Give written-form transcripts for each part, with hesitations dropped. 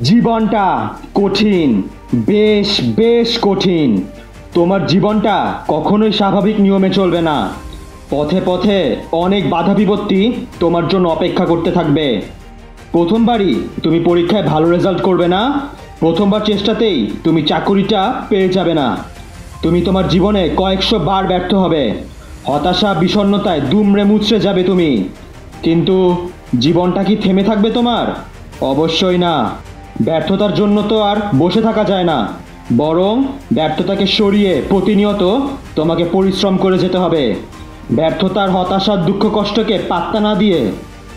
জীবনটা কঠিন, বেশ বেশ কঠিন। তোমার জীবনটা কখনোই স্বাভাবিক নিয়মে চলবে না। পথে পথে অনেক বাধা বিপত্তি তোমার জন্য অপেক্ষা করতে থাকবে। প্রথমবারই তুমি পরীক্ষায় ভালো রেজাল্ট করবে না, প্রথমবার চেষ্টাতেই তুমি চাকরিটা পেয়ে যাবে না। তুমি তোমার জীবনে কয়েকশো বার ব্যর্থ হবে, হতাশা বিষণ্ণতায় দুমড়ে মুচড়ে যাবে তুমি। কিন্তু জীবনটা কি থেমে থাকবে তোমার? অবশ্যই না। ব্যর্থতার জন্য তো আর বসে থাকা যায় না, বরং ব্যর্থতাকে সরিয়ে প্রতিনিয়ত তোমাকে পরিশ্রম করে যেতে হবে। ব্যর্থতার হতাশার দুঃখ কষ্টকে পাত্তা না দিয়ে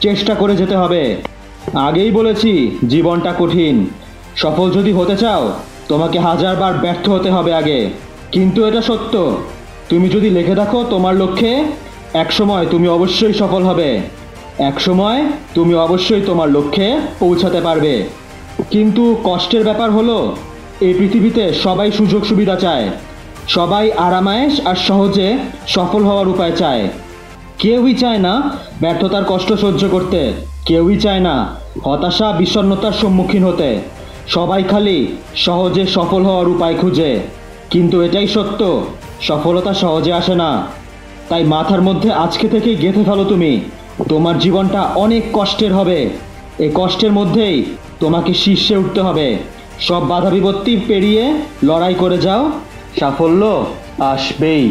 চেষ্টা করে যেতে হবে। আগেই বলেছি জীবনটা কঠিন। সফল যদি হতে চাও তোমাকে হাজারবার ব্যর্থ হতে হবে আগে। কিন্তু এটা সত্য, তুমি যদি লিখে রাখো তোমার লক্ষ্যে, একসময় তুমি অবশ্যই সফল হবে। একসময় তুমি অবশ্যই তোমার লক্ষ্যে পৌঁছাতে পারবে। কিন্তু কষ্টের ব্যাপার হলো, এই পৃথিবীতে সবাই সুযোগ সুবিধা চায়, সবাই আরামায়েশ আর সহজে সফল হওয়ার উপায় চায়। কেউই চায় না ব্যর্থতার কষ্ট সহ্য করতে, কেউই চায় না হতাশা বিষণ্ণতার সম্মুখীন হতে। সবাই খালি সহজে সফল হওয়ার উপায় খুঁজে। কিন্তু এটাই সত্য, সফলতা সহজে আসে না। তাই মাথার মধ্যে আজকে থেকেই গেঁথে ফেলো তুমি, তোমার জীবনটা অনেক কষ্টের হবে। এই কষ্টের মধ্যেই তোমাকে শীর্ষে উঠতে হবে। সব বাধা বিপত্তি পেরিয়ে লড়াই করে যাও, সাফল্য আসবেই।